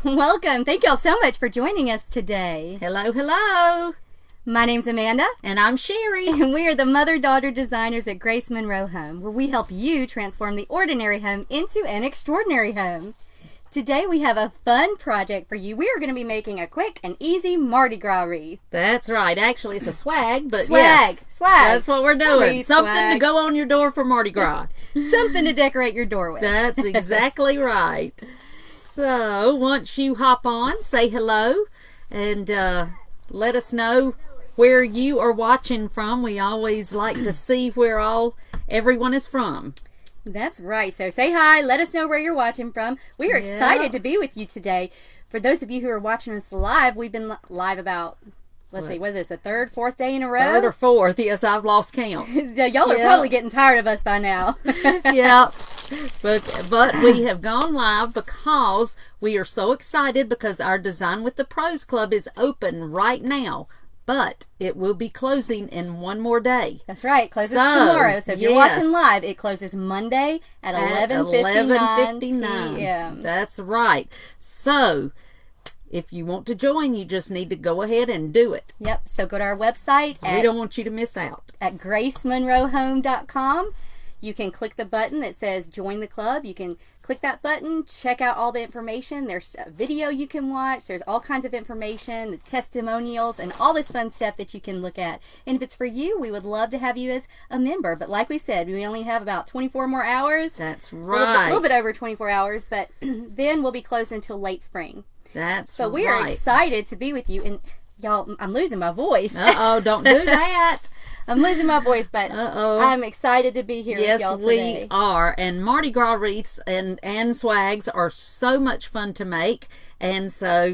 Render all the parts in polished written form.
Welcome. Thank y'all so much for joining us today. Hello, hello. My name's Amanda. And I'm Sherry. And we are the mother-daughter designers at Grace Monroe Home, where we help you transform the ordinary home into an extraordinary home. Today we have a fun project for you. We are going to be making a quick and easy Mardi Gras wreath. That's right. Actually, it's a swag, but Swag. yes. Swag. That's what we're doing. Wreath, Something swag. to go on your door for Mardi Gras. Something to decorate your door with. That's exactly right. So, once you hop on, say hello, and let us know where you are watching from. We always like to see where everyone is from. That's right. So say hi. Let us know where you're watching from. We are excited to be with you today. For those of you who are watching us live, we've been live about, let's see, what is this, the third, fourth day in a row? Third or fourth. Yes, I've lost count. Y'all are probably getting tired of us by now. Yeah. But we have gone live because we are so excited because our Design with the Pros Club is open right now. But it will be closing in one more day. That's right. It closes tomorrow. So if you're watching live, it closes Monday at 11:59 p.m. That's right. So if you want to join, you just need to go ahead and do it. Yep. So go to our website. We don't want you to miss out. At GraceMonroeHome.com. You can click the button that says join the club. You can click that button, check out all the information. There's a video you can watch. There's all kinds of information, the testimonials, and all this fun stuff that you can look at. And if it's for you, we would love to have you as a member. But like we said, we only have about 24 more hours. That's right. A little bit over 24 hours, but then we'll be closed until late spring. That's right. But we are excited to be with you. And y'all, I'm losing my voice. Uh-oh, don't do that. I'm losing my voice, but I'm excited to be here with y'all today. Yes, we are. And Mardi Gras wreaths and swags are so much fun to make. And so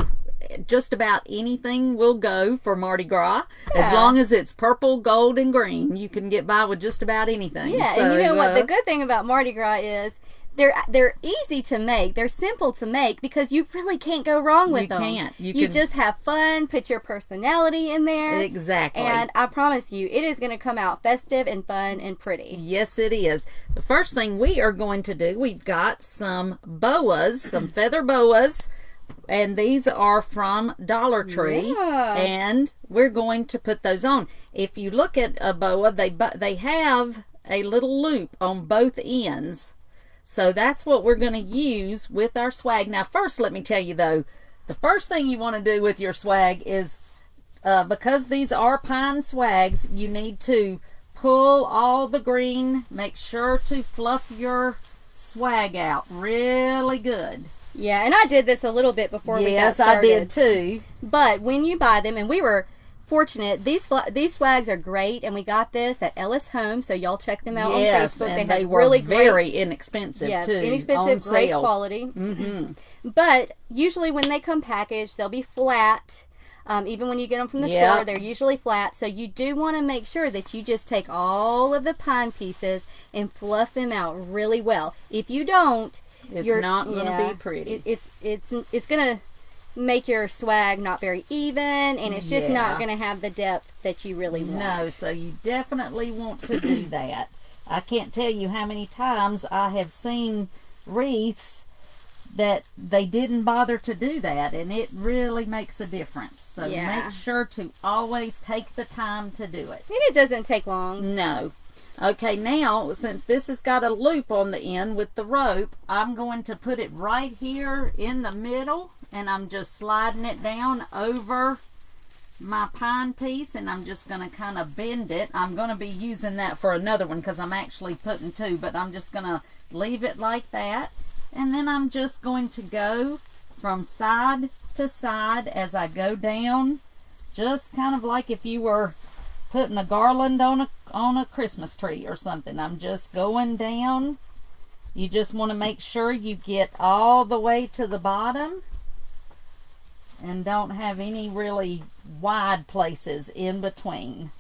just about anything will go for Mardi Gras. As long as it's purple, gold, and green. You can get by with just about anything. Yeah, so, and you know what? The good thing about Mardi Gras is they're easy to make. They're simple to make because you really can't go wrong with them. You can't. You just have fun, put your personality in there. Exactly. And I promise you, it is going to come out festive and fun and pretty. Yes, it is. The first thing we are going to do, we've got some boas, some feather boas, and these are from Dollar Tree. Yeah. And we're going to put those on. If you look at a boa, they have a little loop on both ends. So that's what we're going to use with our swag. Now, first, let me tell you, though, the first thing you want to do with your swag is, because these are pine swags, you need to pull all the green. Make sure to fluff your swag out really good. Yeah, and I did this a little bit before we got Yes, started. I did, too. But when you buy them, and we were fortunate, these swags are great, and we got this at Ellis Home, so y'all check them out on Facebook. And they were really very inexpensive too. Inexpensive, great quality. But usually when they come packaged, they'll be flat. Even when you get them from the store, they're usually flat. So you do want to make sure that you just take all of the pine pieces and fluff them out really well. If you don't, it's not going to be pretty. It's going to make your swag not very even, and it's just not going to have the depth that you really want. No, so you definitely want to do that. I can't tell you how many times I have seen wreaths that they didn't bother to do that, and it really makes a difference. So make sure to always take the time to do it. And it doesn't take long. No. Okay, now, since this has got a loop on the end with the rope, I'm going to put it right here in the middle, and I'm just sliding it down over my pine piece, and I'm just going to kind of bend it. I'm going to be using that for another one because I'm actually putting two, but I'm just going to leave it like that, and then I'm just going to go from side to side as I go down, just kind of like if you were putting a garland on a Christmas tree or something. I'm just going down. You just want to make sure you get all the way to the bottom and don't have any really wide places in between.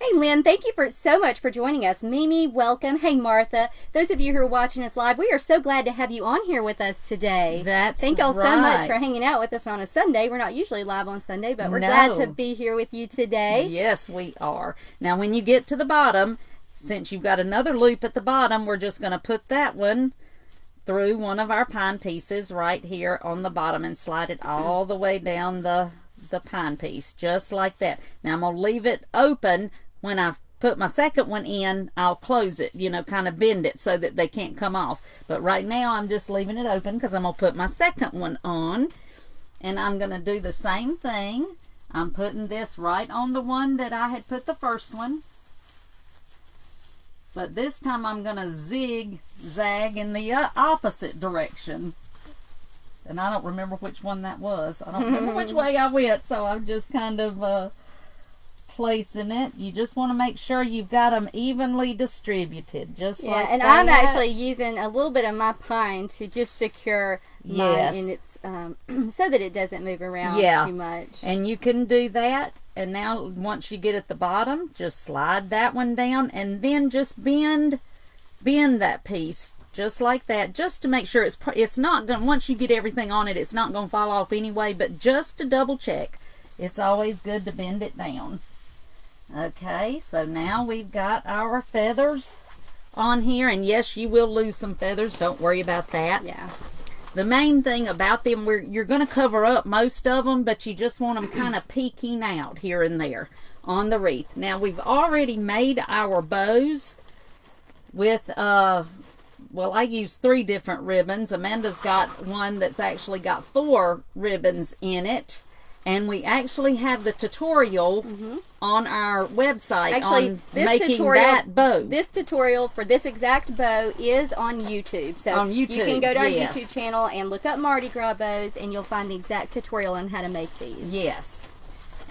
Hey, Lynn, thank you so much for joining us. Mimi, welcome. Hey, Martha. Those of you who are watching us live, we are so glad to have you on here with us today. Thank y'all so much for hanging out with us on a Sunday. We're not usually live on Sunday, but we're glad to be here with you today. Yes, we are. Now, when you get to the bottom, since you've got another loop at the bottom, we're just going to put that one through one of our pine pieces right here on the bottom and slide it all the way down the pine piece, just like that. Now I'm going to leave it open. When I put my second one in, I'll close it, you know, kind of bend it so that they can't come off. But right now I'm just leaving it open because I'm going to put my second one on. And I'm going to do the same thing. I'm putting this right on the one that I had put the first one. But this time I'm going to zigzag in the opposite direction. And I don't remember which one that was. I don't remember which way I went, so I'm just kind of placing it. You just want to make sure you've got them evenly distributed, just like that. And I'm actually using a little bit of my pine to just secure mine in its, so that it doesn't move around too much. And you can do that. And now once you get at the bottom, just slide that one down and then just bend that piece just like that, just to make sure it's not going to, once you get everything on it, it's not going to fall off anyway, but just to double check, it's always good to bend it down. Okay, so now we've got our feathers on here, and yes, you will lose some feathers, don't worry about that. Yeah. The main thing about them, you're going to cover up most of them, but you just want them kind of peeking out here and there on the wreath. Now, we've already made our bows with, well, I used 3 different ribbons. Amanda's got one that's actually got 4 ribbons in it. And we actually have the tutorial on our website on making that bow. This tutorial for this exact bow is on YouTube. So on YouTube, you can go to our YouTube channel and look up Mardi Gras bows, and you'll find the exact tutorial on how to make these. Yes.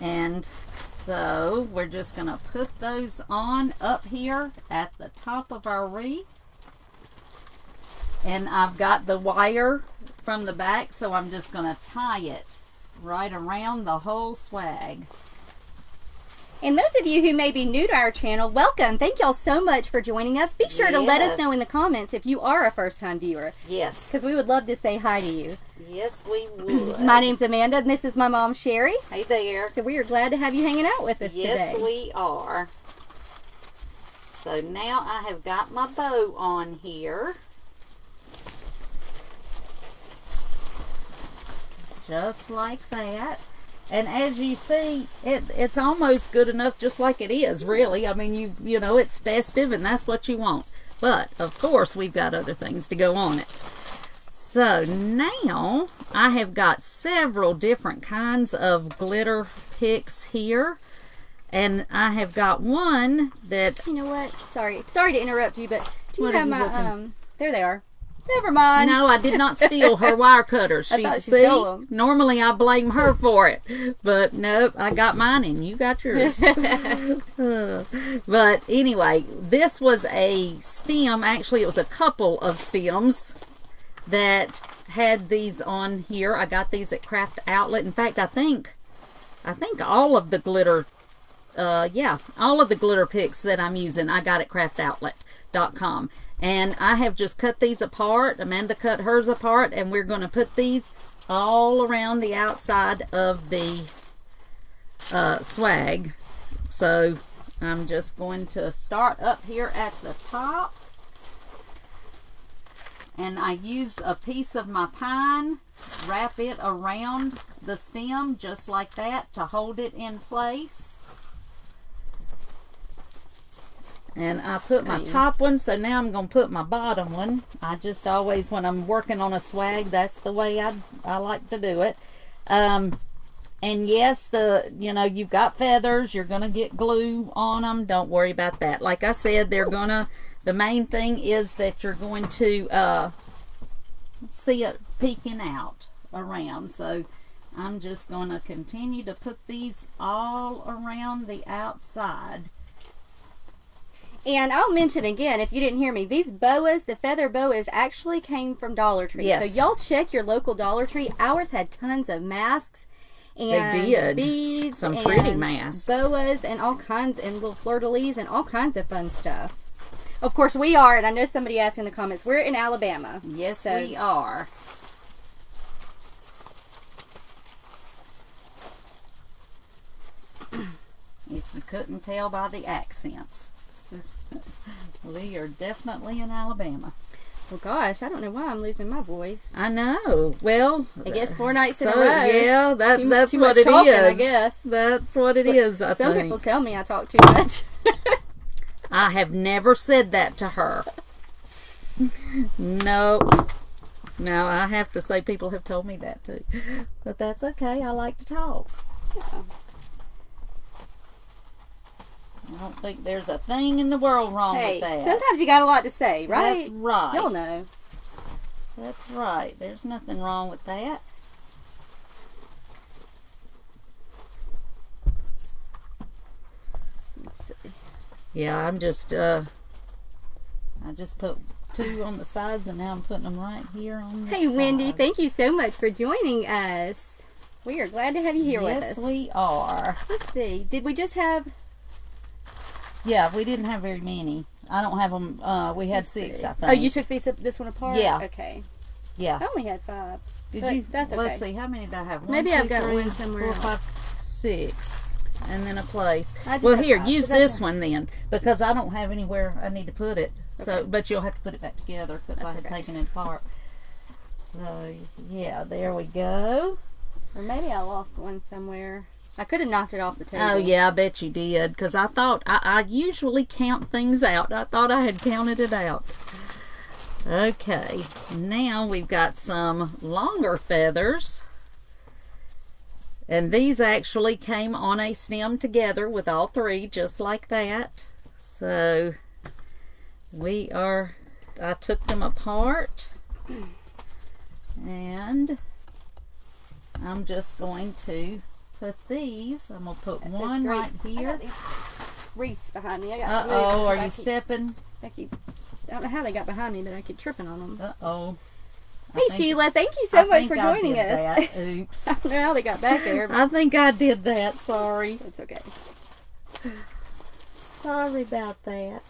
And so we're just going to put those on up here at the top of our wreath. And I've got the wire from the back, so I'm just going to tie it right around the whole swag. And those of you who may be new to our channel, welcome. Thank y'all so much for joining us. Be sure to let us know in the comments if you are a first-time viewer. Yes. Because we would love to say hi to you. Yes, we would. My name's Amanda, and this is my mom, Sherry. Hey there. So we are glad to have you hanging out with us today. Yes, we are. So now I have got my bow on here. Just like that. And as you see, it's almost good enough just like it is, really. I mean, you know, it's festive and that's what you want. But, of course, we've got other things to go on it. So now I have got several different kinds of glitter picks here. And I have got one that... You know what? Sorry to interrupt you, but do you What have are you my... looking? There they are. Never mind. No, I did not steal her wire cutters. I thought she stole them. Normally I blame her for it, but nope, I got mine and you got yours. But anyway, this was a stem. Actually, it was a couple of stems that had these on here. I got these at Craft Outlet. In fact, I think all of the glitter, all of the glitter picks that I'm using, I got at craftoutlet.com. And I have just cut these apart. Amanda cut hers apart, and we're going to put these all around the outside of the swag. So I'm just going to start up here at the top. And I use a piece of my pine, wrap it around the stem just like that to hold it in place. And I put my top one, so now I'm going to put my bottom one. I just always, when I'm working on a swag, that's the way I like to do it. And yes, you've got feathers. You're going to get glue on them. Don't worry about that. Like I said, the main thing is that you're going to see it peeking out around. So I'm just going to continue to put these all around the outside. And I'll mention again, if you didn't hear me, these boas, the feather boas, actually came from Dollar Tree. Yes. So y'all check your local Dollar Tree. Ours had tons of masks and they did. Beads, some and pretty masks, boas, and all kinds, and little fleur-de-lis, and all kinds of fun stuff. Of course, we are, and I know somebody asked in the comments, we're in Alabama. Yes, so we are. If you couldn't tell by the accents. We are definitely in Alabama. Well, gosh, I don't know why I'm losing my voice. I know. Well, I guess 4 nights in a row. Yeah, that's too what much it talking, is. I guess. That's what it is. I Some think. people tell me I talk too much. I have never said that to her. No. No, I have to say people have told me that too. But that's okay. I like to talk. Yeah. I don't think there's a thing in the world wrong with that. Sometimes you got a lot to say, right? That's right. You'll know. That's right. There's nothing wrong with that. Let's see. Yeah, I'm just, I just put 2 on the sides and now I'm putting them right here on the Hey, Wendy, side. thank you so much for joining us. We are glad to have you here with us. Yes, we are. Let's see. Did we just have... Yeah, we didn't have very many. I don't have them. We had 6, I think. Oh, you took this one apart? Yeah. Okay. Yeah. I only had 5. Did But you? that's okay. Let's see. How many did I have? 1, Maybe 2, I've got 3, one somewhere 4, 5, else. 6, and then a place. I just Well, have here, 5, use but that's this one then, because I don't have anywhere I need to put it. So, Okay. but you'll have to put it back together because I That's had okay. taken it apart. So, yeah, there we go. Or maybe I lost one somewhere. I could have knocked it off the table. Oh, yeah, I bet you did, because I thought, I usually count things out. I thought I had counted it out. Okay, now we've got some longer feathers. And these actually came on a stem together with all 3, just like that. So, I took them apart. And I'm just going to put these. I'm going to put one great. right I here. got these wreaths behind me. I got Uh-oh, are I you stepping? I don't know how they got behind me, but I keep tripping on them. Uh-oh. Hey, Sheila, thank you so much for I joining did us. that. Oops. I don't know how they got back there, but I think I did that. Sorry. it's okay. Sorry about that.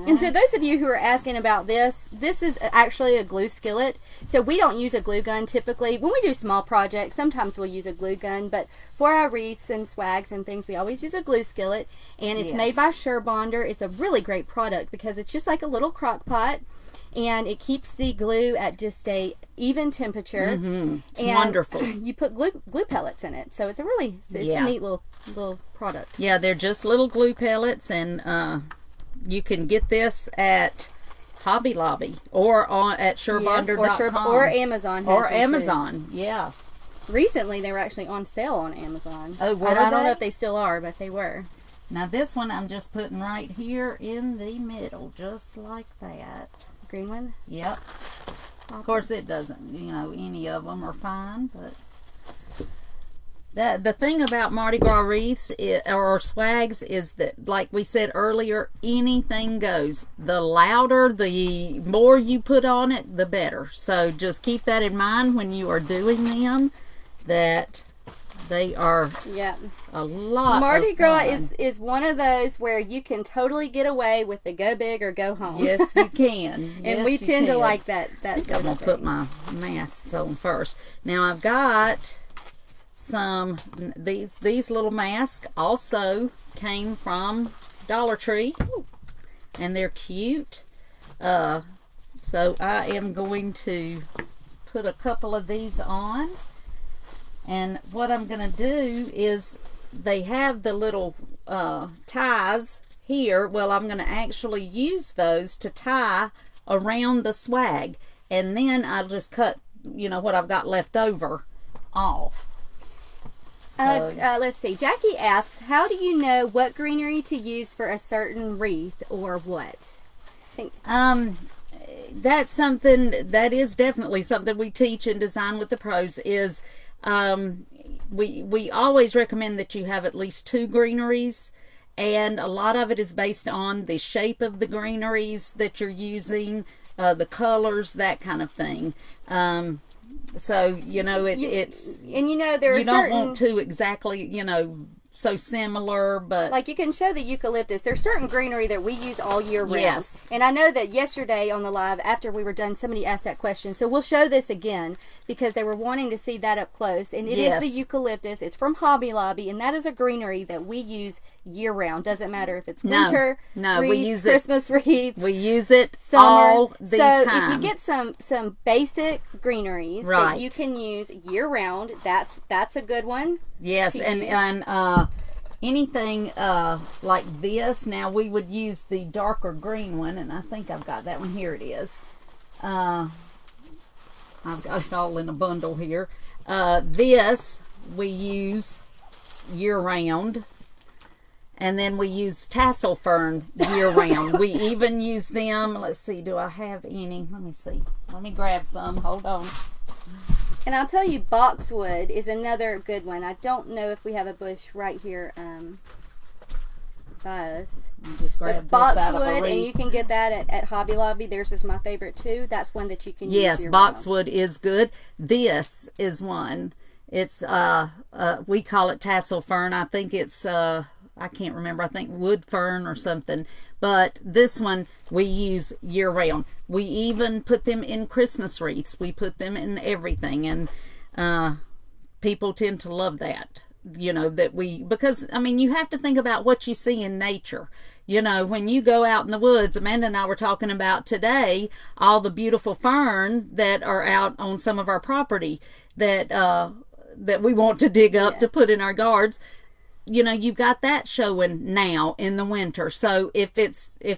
And so those of you who are asking about this is actually a glue skillet. So we don't use a glue gun typically. When we do small projects, sometimes we'll use a glue gun, but for our wreaths and swags and things, we always use a glue skillet. And it's made by Surebonder. It's a really great product because it's just like a little crock pot. And it keeps the glue at just a even temperature. It's wonderful. You put glue pellets in it, so it's a really a neat little product. Yeah, they're just little glue pellets, and you can get this at Hobby Lobby or at Surebonder.com or Amazon. Or Amazon. Yeah. Recently, they were actually on sale on Amazon. Oh, were I don't they? know if they still are, but they were. Now this one I'm just putting right here in the middle, just like that. Green one. Yep. Of course, it doesn't, any of them are fine, but the thing about Mardi Gras wreaths or swags is that, like we said earlier, anything goes. The louder, the more you put on it, the better. So just keep that in mind when you are doing them, that they are a lot Mardi of Gras fun. is one of those where you can totally get away with the go big or go home. Yes, you can. And Yes, we you tend to can. like that. I'm going to put my masks on first. Now I've got some, these little masks also came from Dollar Tree. And they're cute. So I am going to put a couple of these on. And what I'm going to do is, they have the little ties here. Well, I'm going to actually use those to tie around the swag. And then I'll just cut, what I've got left over off. So, Let's see. Jackie asks, how do you know what greenery to use for a certain wreath or what? That's something, that is definitely something we teach and design with the pros is, we always recommend that you have at least 2 greeneries, and a lot of it is based on the shape of the greeneries that you're using, the colors, that kind of thing. So it's and there are you don't certain, want to exactly so similar, but like you can show the eucalyptus. There's certain greenery that we use all year round. Yes. And I know that yesterday on the live, after we were done, somebody asked that question. So we'll show this again because they were wanting to see that up close. And it is the eucalyptus. It's from Hobby Lobby, and that is a greenery that we use year round. Doesn't matter if it's No, winter no, wreaths, we use Christmas wreaths, We use it summer. all the so time. if you get some basic greeneries Right. that you can use year round, that's a good one. Yes, to use. and anything like this, now we would use the darker green one, and I think I've got that one. Here it is. I've got it all in a bundle here. This we use year round. And then we use tassel fern year round. We even use them. Let's see, do I have any? Let me see. Let me grab some. Hold on. And I'll tell you, boxwood is another good one. I don't know if we have a bush right here by us. I'll just grab But this out of a boxwood, wreath. and you can get that at Hobby Lobby. Theirs is my favorite too. That's one that you can use Yes, year boxwood is good. This is one. It's we call it tassel fern. I think it's I can't remember. I think wood fern or something. But this one we use year round. We even put them in Christmas wreaths. We put them in everything, and people tend to love that. You know, that because I mean, you have to think about what you see in nature. You know, when you go out in the woods, Amanda and I were talking about today all the beautiful fern that are out on some of our property that that we want to dig up to put in our yards. You know, you've got that showing now in the winter. So if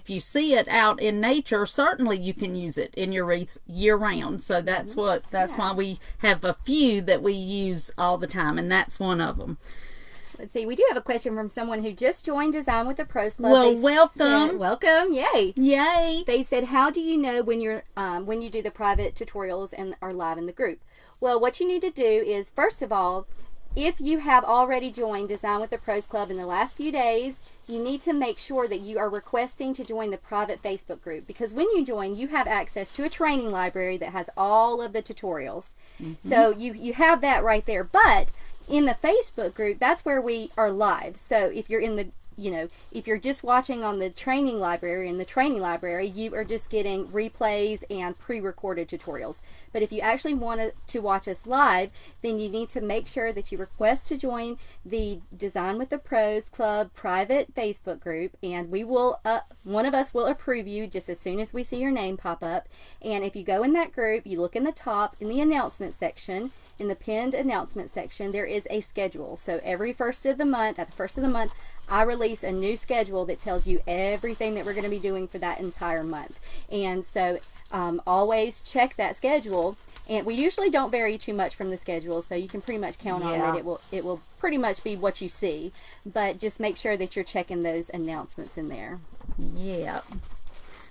you see it out in nature, certainly you can use it in your wreaths year round. So that's why we have a few that we use all the time, and that's one of them. Let's see. We do have a question from someone who just joined Design with the Pros Club. Well, They welcome. said, welcome. Yay. Yay. They said, how do you know when you do the private tutorials and are live in the group? Well, what you need to do is, first of all, if you have already joined Design with the Pros Club in the last few days, you need to make sure that you are requesting to join the private Facebook group, because when you join, you have access to a training library that has all of the tutorials. So you have that right there. But in the Facebook group, that's where we are live. So if you're in the if you're just watching on the training library, you are just getting replays and pre-recorded tutorials. But if you actually want to watch us live, then you need to make sure that you request to join the Design with the Pros Club private Facebook group, and we will, one of us will approve you just as soon as we see your name pop up. And if you go in that group, you look in the top in the announcement section, in the pinned announcement section, there is a schedule. So every first of the month, I release a new schedule that tells you everything that we're going to be doing for that entire month. And so always check that schedule. And we usually don't vary too much from the schedule, so you can pretty much count on that it will pretty much be what you see. But just make sure that you're checking those announcements in there. Yeah.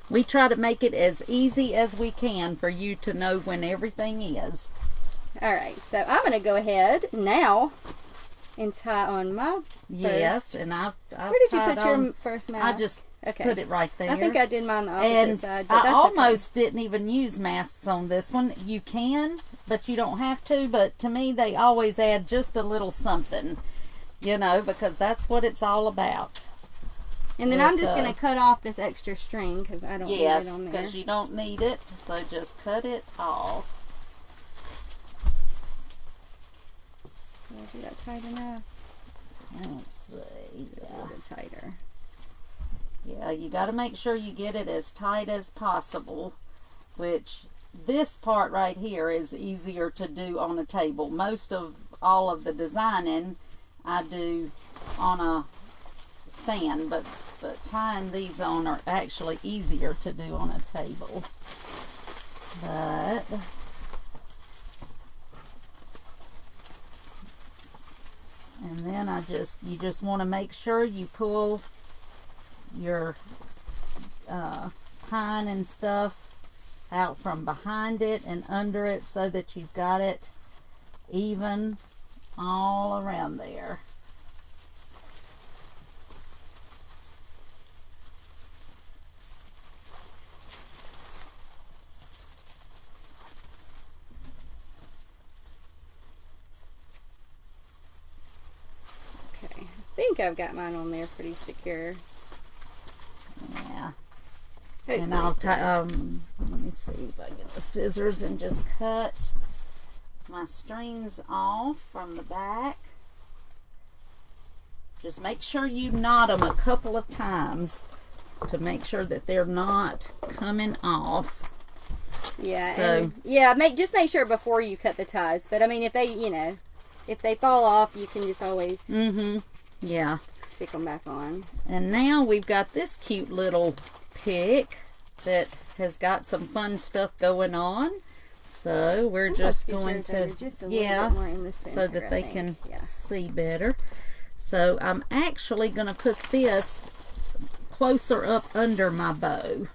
We try to make it as easy as we can for you to know when everything is. All right, so I'm going to go ahead now and tie on my first. Yes, and I've Where did you put your first mask? I just put it right there. I think I did mine the opposite and side, but I that's almost didn't even use masks on this one. You can, but you don't have to. But to me, they always add just a little something, you know, because that's what it's all about. And then I'm just going to cut off this extra string because I don't need it on there. Yes, because you don't need it, so just cut it off. Did I do that tight enough? Let's see. A little bit tighter. Yeah, you got to make sure you get it as tight as possible, which this part right here is easier to do on a table. Most of all of the designing I do on a stand, but tying these on are actually easier to do on a table. But and then you just want to make sure you pull your pine and stuff out from behind it and under it so that you've got it even all around there. I think I've got mine on there pretty secure. Yeah. Hopefully And I'll so. let me see if I get the scissors and just cut my strings off from the back. Just make sure you knot them a couple of times to make sure that they're not coming off. Yeah, So and yeah, just make sure before you cut the ties. But I mean, if they, if they fall off, you can just always yeah, stick them back on. And now we've got this cute little pick that has got some fun stuff going on. So we're just going to, so that they can see better. So I'm actually going to put this closer up under my bow.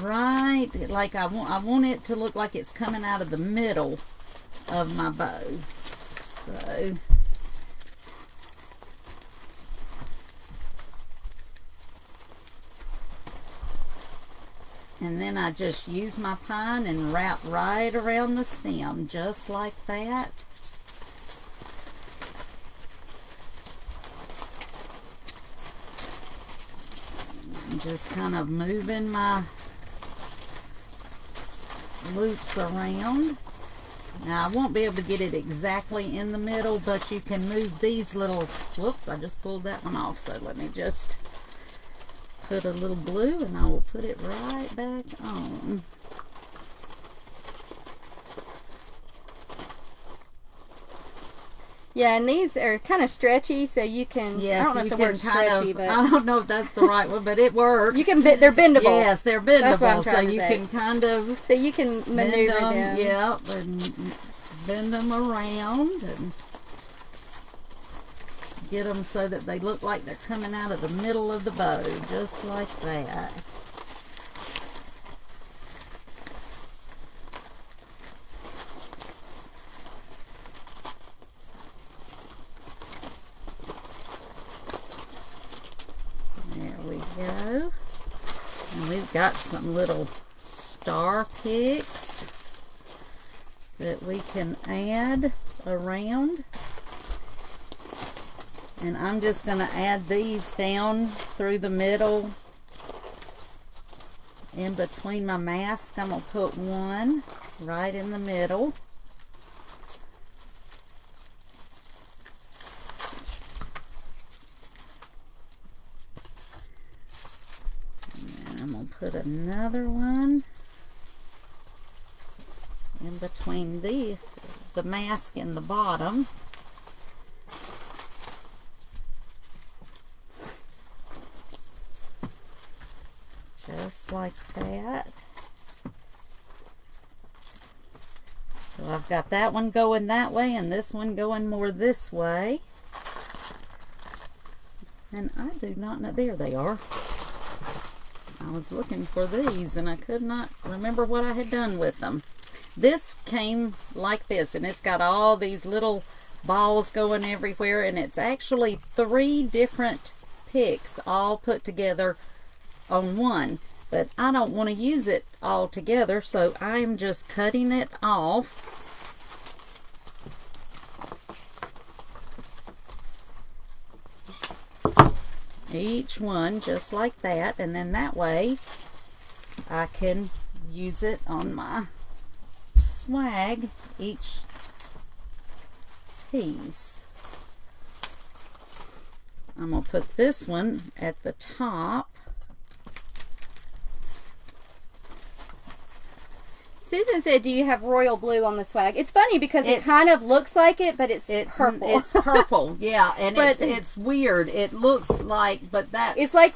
Right, like I want it to look like it's coming out of the middle of my bow. So and then I just use my pine and wrap right around the stem, just like that. I'm just kind of moving my loops around. Now I won't be able to get it exactly in the middle, but you can move these little, whoops, I just pulled that one off, so let me just put a little glue and I will put it right back on. Yeah, and these are kind of stretchy, so you can, I don't know if the word's stretchy, but I don't know if that's the right one, but it works. You can, they're bendable. Yes, they're bendable, that's what I'm so trying you to say. can kind of, so you can maneuver them. Yeah, and bend them around and get them so that they look like they're coming out of the middle of the bow, just like that. Go. And we've got some little star picks that we can add around. And I'm just going to add these down through the middle in between my mask. I'm going to put one right in the middle. Put another one in between the mask and the bottom. Just like that. So I've got that one going that way and this one going more this way. And I do not know, there they are. I was looking for these and I could not remember what I had done with them. This came like this and it's got all these little balls going everywhere, and it's actually 3 different picks all put together on one. But I don't want to use it all together, so I am just cutting it off. Each one just like that, and then that way I can use it on my swag, each piece. I'm going to put this one at the top. Susan said, do you have royal blue on the swag? It's funny because it kind of looks like it, but it's purple. It's purple, yeah, and it's weird. It looks like, but that's... It's like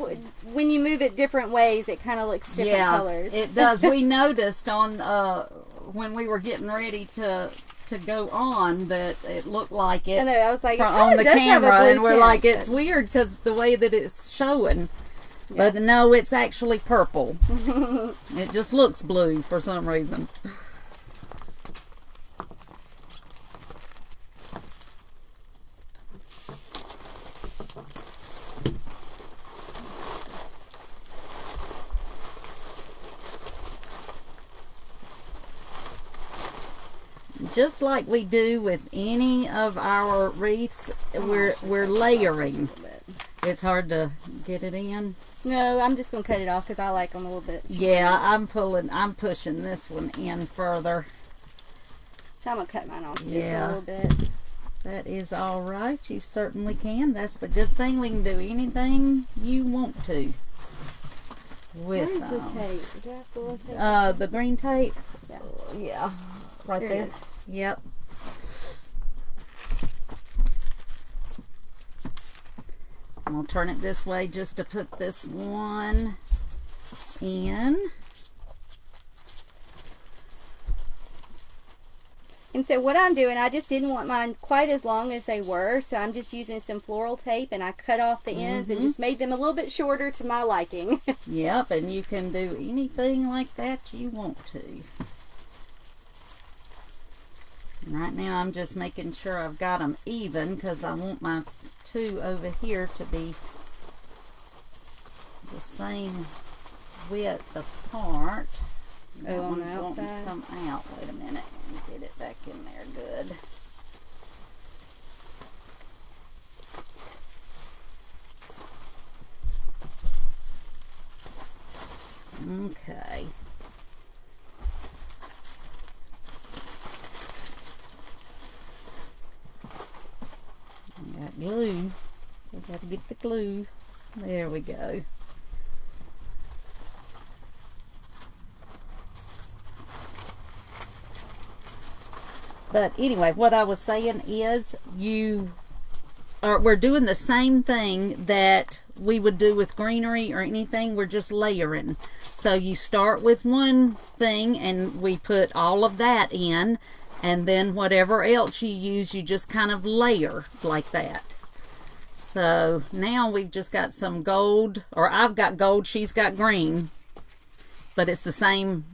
when you move it different ways, it kind of looks different colors. It does. We noticed on when we were getting ready to go on that it looked like it. I know, I was like, on the camera, and we're like, it's weird because the way that it's showing. Yeah. But no, it's actually purple. It just looks blue for some reason. Just like we do with any of our wreaths, we're layering. It's hard to get it in. No, I'm just going to cut it off because I like them a little bit shorter. Yeah, I'm pushing this one in further. So I'm going to cut mine off just a little bit. that is all right. You certainly can. That's the good thing. We can do anything you want to with Where's the tape? Do I have to look at the green tape. Yeah. Yeah, right There there. it is. Yep. I'm gonna turn it this way just to put this one in. And so what I'm doing, I just didn't want mine quite as long as they were, so I'm just using some floral tape, and I cut off the ends and just made them a little bit shorter to my liking. Yep, and you can do anything like that you want to. And right now I'm just making sure I've got them even, because I want my two over here to be the same width apart. That Oh, on the one's wanting to outside? come out. Wait a minute. Let me get it back in there good. Okay. I got glue. So I got to get the glue. There we go. But anyway, what I was saying is we're doing the same thing that we would do with greenery or anything. We're just layering. So you start with one thing and we put all of that in, and then whatever else you use, you just kind of layer like that. So now we've just got some gold, or I've got gold, she's got green, but it's the same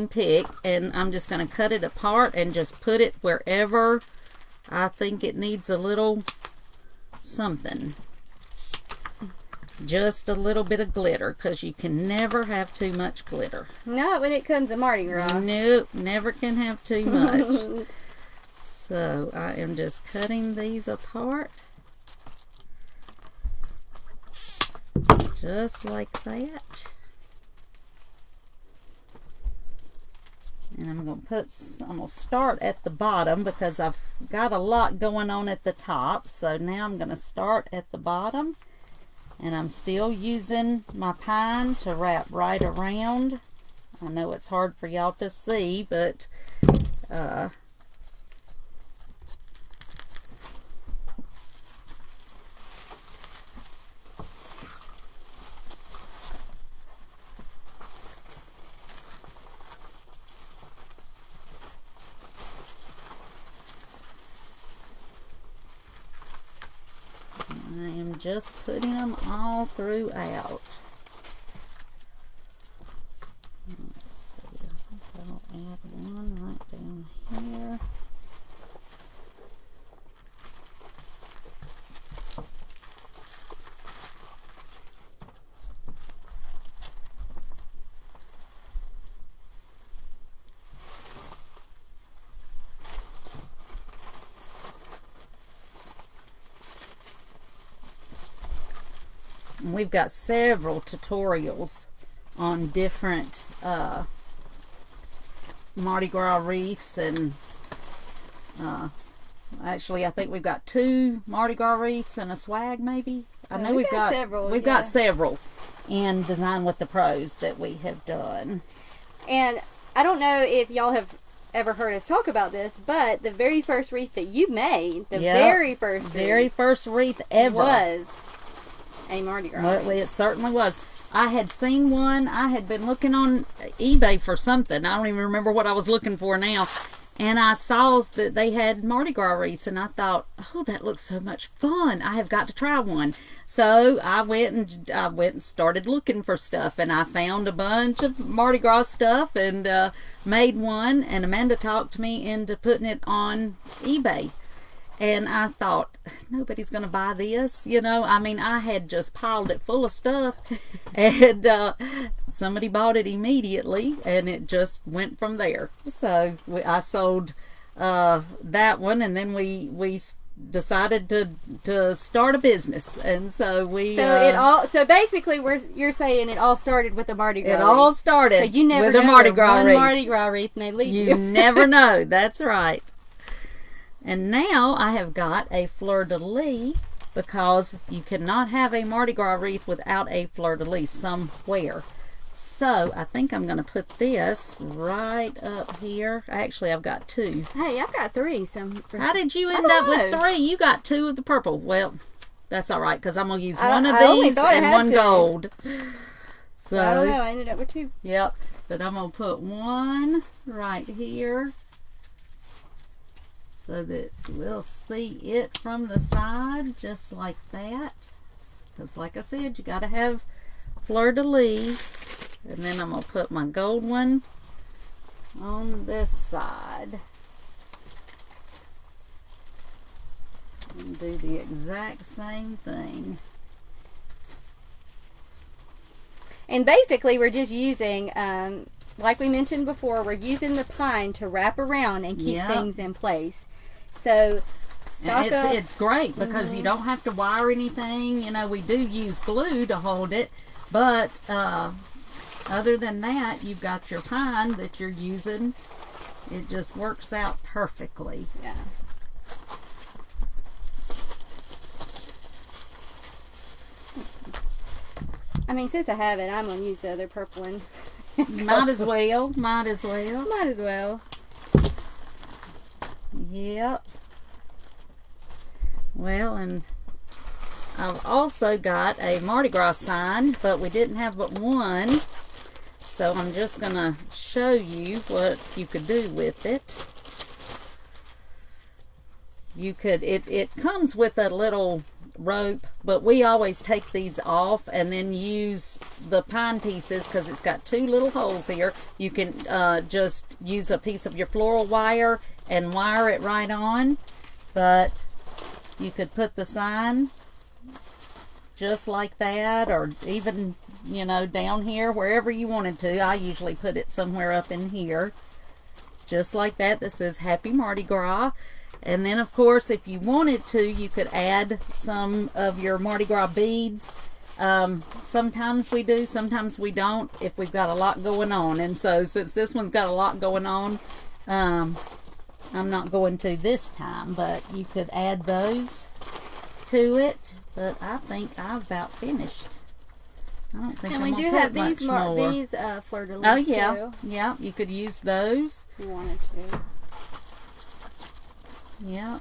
pick, and I'm just going to cut it apart and just put it wherever I think it needs a little something. Just a little bit of glitter, because you can never have too much glitter. Not when it comes to Mardi Gras. Nope, never can have too much. So I am just cutting these apart. Just like that. And I'm going to start at the bottom, because I've got a lot going on at the top. So now I'm going to start at the bottom, and I'm still using my pine to wrap right around. I know it's hard for y'all to see, but I am just putting them all throughout. Let's see, I think I'll add one right down here. We've got several tutorials on different Mardi Gras wreaths, and actually I think we've got 2 Mardi Gras wreaths and a swag maybe. I know we've got several. We've got several in Design with the Pros that we have done. And I don't know if y'all have ever heard us talk about this, but the very first wreath that you made, the very first wreath ever was a Mardi Gras. Well, it certainly was. I had seen one. I had been looking on eBay for something. I don't even remember what I was looking for now. And I saw that they had Mardi Gras wreaths, and I thought, oh, that looks so much fun. I have got to try one. So I went and started looking for stuff, and I found a bunch of Mardi Gras stuff and made one. And Amanda talked me into putting it on eBay. And I thought, nobody's going to buy this, you know. I mean, I had just piled it full of stuff. And somebody bought it immediately, and it just went from there. So I sold that one, and then we decided to start a business. And so we... So basically, you're saying it all started with the Mardi Gras wreath. It all started so you never with know a Mardi Gras one wreath. Mardi Gras wreath may lead you. You never know. That's right. And now I have got a fleur-de-lis, because you cannot have a Mardi Gras wreath without a fleur-de-lis somewhere. So I think I'm going to put this right up here. Actually, I've got two. Hey, I've got three. So how did you end up with three? You got two of the purple. Well, that's all right, because I'm going to use one of these and one gold. So I don't know. I ended up with two. Yep. But I'm going to put one right here so that we'll see it from the side, just like that. Because like I said, you got to have fleur-de-lis. And then I'm going to put my gold one on this side. And do the exact same thing. And basically, we're just using, like we mentioned before, we're using the pine to wrap around and keep things in place. So, it's great because you don't have to wire anything. You know, we do use glue to hold it, but other than that, you've got your pine that you're using. It just works out perfectly. Yeah. I mean, since I have it, I'm going to use the other purple one. Might as well. Might as well. Might as well. Yep. Well, and I've also got a Mardi Gras sign, but we didn't have but one. So I'm just going to show you what you could do with it. You could, it comes with a little rope, but we always take these off and then use the pine pieces because it's got two little holes here. You can just use a piece of your floral wire and wire it right on, but you could put the sign just like that, or even, you know, down here wherever you wanted to. I usually put it somewhere up in here just like that says Happy Mardi Gras. And then, of course, if you wanted to, you could add some of your Mardi Gras beads. Sometimes we do, sometimes we don't, if we've got a lot going on. And so, since this one's got a lot going on, I'm not going to this time, but you could add those to it. But I think I've about finished. I don't think and I'm we gonna do have put these much more. these fleur-de-lis Oh yeah, too. yeah. You could use those. If you wanted to. Yeah.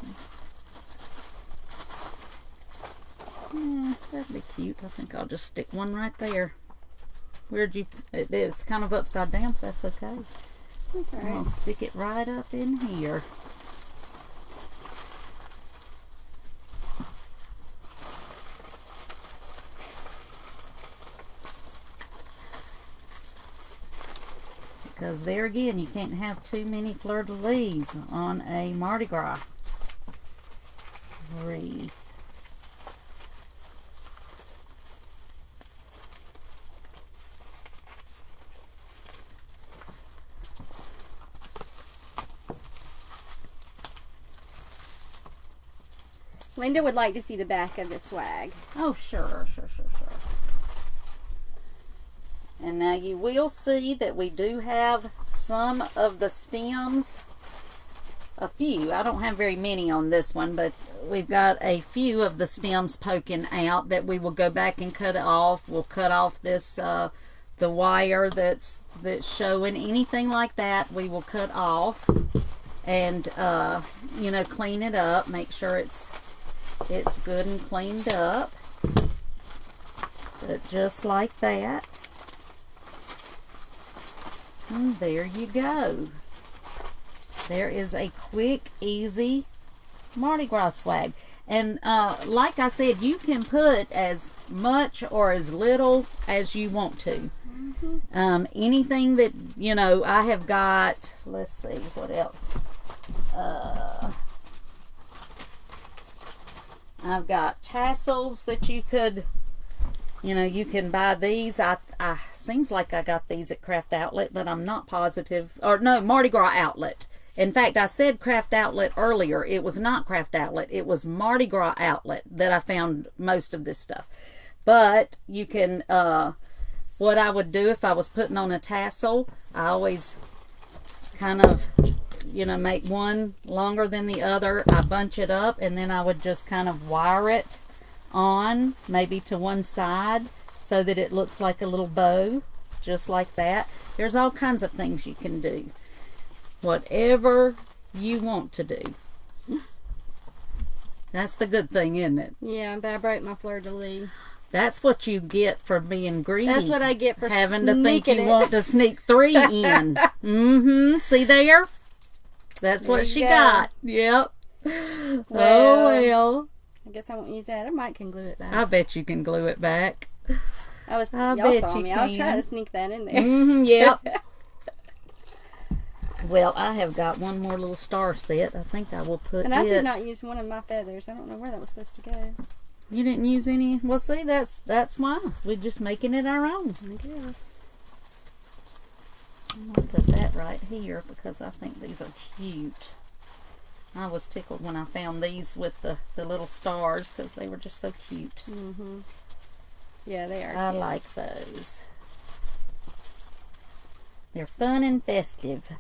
Yeah, that'd be cute. I think I'll just stick one right there. Where'd you? It is kind of upside down. But that's okay. That's all right. I'll stick it right up in here. Because there again, you can't have too many fleur-de-lis on a Mardi Gras wreath. Linda would like to see the back of the swag. Oh, sure. And now you will see that we do have some of the stems, a few. I don't have very many on this one, but we've got a few of the stems poking out that we will go back and cut off. We'll cut off this, the wire that's showing. Anything like that, we will cut off and, you know, clean it up. Make sure it's good and cleaned up. But just like that. And there you go. There is a quick, easy Mardi Gras swag. And like I said, you can put as much or as little as you want to. Anything that, you know, I have got, let's see, what else? I've got tassels that you could, you know, you can buy these. I seems like I got these at Craft Outlet, but I'm not positive. Or no, Mardi Gras Outlet. In fact, I said Craft Outlet earlier. It was not Craft Outlet. It was Mardi Gras Outlet that I found most of this stuff. But you can, what I would do if I was putting on a tassel, I always kind of you know, make one longer than the other, I bunch it up, and then I would just kind of wire it on, maybe to one side, so that it looks like a little bow, just like that. There's all kinds of things you can do. Whatever you want to do. That's the good thing, isn't it? Yeah, but I broke my fleur de lis. That's what you get for being greedy. That's what I get for having to think you it. want to sneak 3 in. Mm-hmm. See there? That's what she got. Yep. Well, oh, well. I guess I won't use that. I might can glue it back. I bet you can glue it back. Y'all saw me. I was trying to sneak that in there. Mm-hmm, yep. Well, I have got one more little star set. I think I will put And I did not use one of my feathers. I don't know where that was supposed to go. You didn't use any? Well, see, that's why. We're just making it our own. I guess. I'm going to put that right here because I think these are cute. I was tickled when I found these with the little stars because they were just so cute. Mm-hmm. Yeah, they are I cute. like those. They're fun and festive.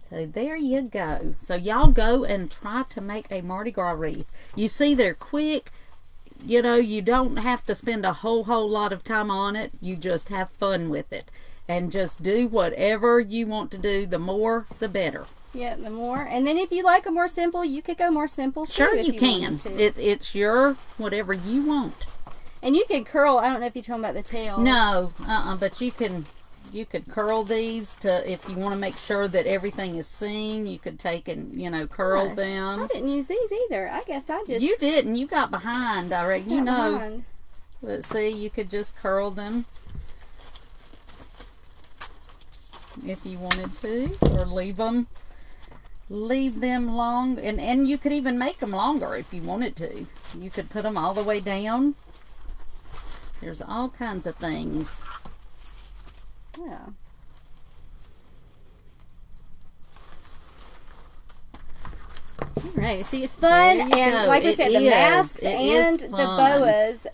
So there you go. So y'all go and try to make a Mardi Gras wreath. You see, they're quick. You know, you don't have to spend a whole lot of time on it. You just have fun with it. And just do whatever you want to do. The more, the better. Yeah, the more. And then if you like a more simple, you could go more simple too. Sure, if you can. It's your whatever you want. And you can curl. I don't know if you're talking about the tail. No, but you could curl these to, if you want to make sure that everything is seen, you could take and, you know, curl them. I didn't use these either. I guess I just... You didn't. You got behind, I reckon. You know. Behind. But see, you could just curl them if you wanted to, or leave them long, and you could even make them longer if you wanted to. You could put them all the way down. There's all kinds of things. Yeah. All right. See, it's fun, and go. like I said, the masks It and is the fun. boas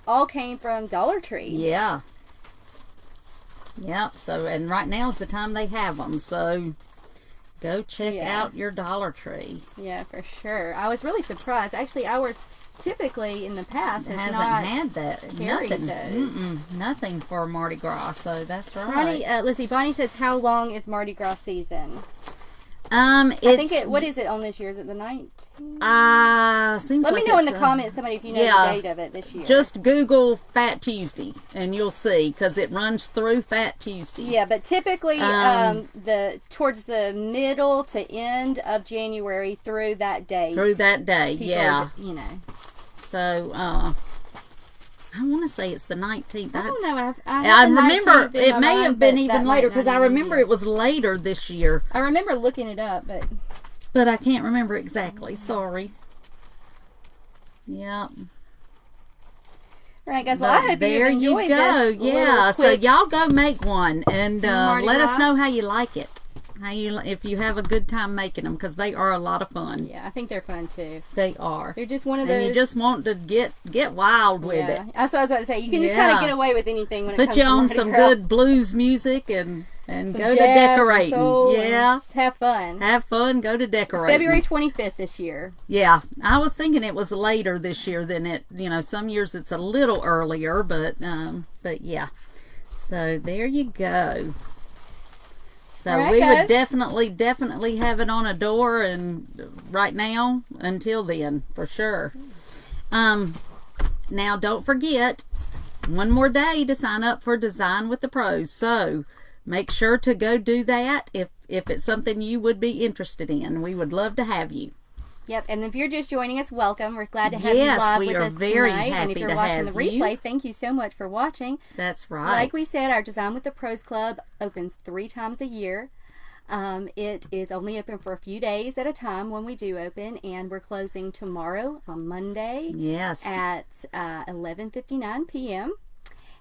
all came from Dollar Tree. Yeah. Yep. So, and right now is the time they have them. So, go check out your Dollar Tree. Yeah, for sure. I was really surprised. Actually, ours typically in the past It has hasn't not had that. carried Nothing. those. Nothing for Mardi Gras. So that's right. Bonnie, let's see. Bonnie says, "How long is Mardi Gras season?" It's, I think what is it on this year? Is it the 19th? Seems Let like me know in it's, the comments, somebody, if you know yeah, the date of it this year. Just Google Fat Tuesday and you'll see, because it runs through Fat Tuesday. Yeah, but typically towards the middle to end of January through that date. Through that day, yeah. You know. So, I want to say it's the 19th. I don't know. I remember 19th in it my may mind, have been but even that later, might because not I even remember be. it was later this year. I remember looking it up, but I can't remember exactly. Sorry. Yep. All right, guys. Well, I hope you enjoyed this. Yeah. So quick y'all go make one and Mardi let us Gras. know how you like it. If you have a good time making them, because they are a lot of fun. Yeah, I think they're fun too. They are. They're just one of those. And you just want to get wild with it. That's what I was about to say. You can just kind of get away with anything when it comes Put to you on Mardi some Gras. good blues music and Some go to jazz, decorating. some soul, Yeah. and just have fun. Have fun. Go to It's decorating. February 25th this year. Yeah, I was thinking it was later this year than it. You know, some years it's a little earlier, but yeah. So there you go. So All right, we guys. would definitely have it on a door, and right now until then for sure. Now don't forget, one more day to sign up for Design with the Pros. So make sure to go do that if it's something you would be interested in. We would love to have you. Yep, and if you're just joining us, welcome. We're glad to have you Yes, live we with are us very tonight. And if happy you're to watching the have you. replay, thank you so much for watching. That's right. Like we said, our Design with the Pros Club opens 3 times a year. It is only open for a few days at a time when we do open, and we're closing tomorrow on Monday Yes. at 11:59 p.m.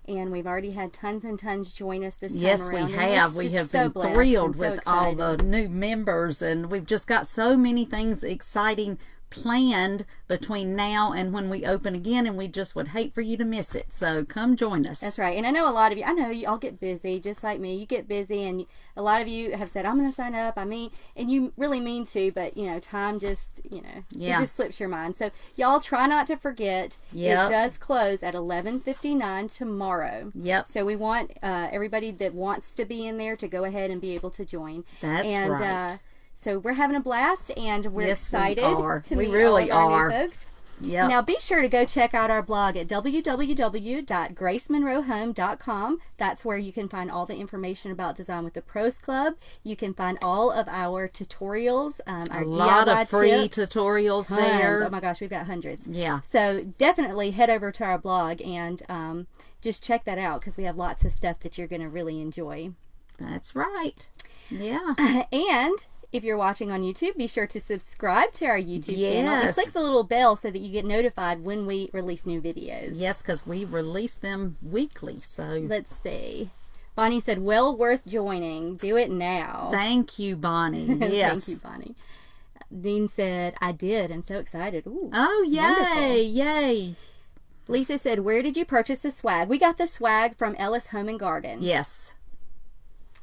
And we've already had tons and tons join us this time Yes, around. we and have. we're We just have so been blessed thrilled and so with all the excited. new members, and we've just got so many things exciting planned between now and when we open again, and we just would hate for you to miss it. So come join us. That's right. And I know a lot of you, I know you all get busy, just like me. You get busy, and a lot of you have said, I'm going to sign up. I mean, and you really mean to, but, you know, time just, you know, it just slips your mind. So y'all try not to forget. It does close at 11:59 tomorrow. Yep. So we want everybody that wants to be in there to go ahead and be able to join. That's right. So we're having a blast, and we're excited to meet all of our new folks. Yep. Now be sure to go check out our blog at www.gracemonroehome.com. That's where you can find all the information about Design with the Pros Club. You can find all of our tutorials, our a lot DIY of free tips, tutorials tons. there. Oh my gosh, we've got hundreds. Yeah. So definitely head over to our blog and just check that out, because we have lots of stuff that you're going to really enjoy. That's right. Yeah. And if you're watching on YouTube, be sure to subscribe to our YouTube channel and click the little bell so that you get notified when we release new videos. Yes, because we release them weekly. So let's see. Bonnie said, well worth joining. Do it now. Thank you, Bonnie. Yes. Thank you, Bonnie. Dean said, I did. I'm so excited. Ooh, oh, yay. Wonderful. Yay. Lisa said, where did you purchase the swag? We got the swag from Ellis Home and Garden. Yes.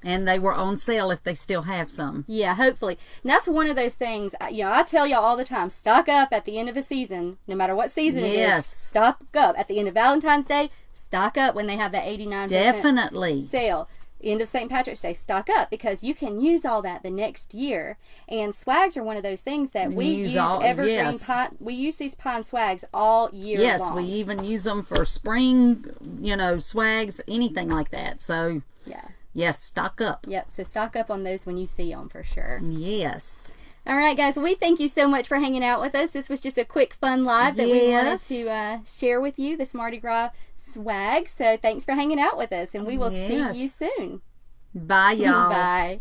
And they were on sale if they still have some. Yeah, hopefully. And that's one of those things, you know, I tell y'all all the time, stock up at the end of a season, no matter what season it is. Stock up. At the end of Valentine's Day, stock up when they have that 89% definitely sale. End of St. Patrick's Day, stock up, because you can use all that the next year. And swags are one of those things that we use evergreen pine. We use these pine swags all year long. Yes, we even use them for spring, you know, swags, anything like that. So, yeah. Yes, stock up. Yep, so stock up on those when you see them for sure. Yes. All right, guys, we thank you so much for hanging out with us. This was just a quick, fun live that we wanted to share with you, this Mardi Gras swag. So thanks for hanging out with us, and we will see you soon. Bye, y'all. Bye.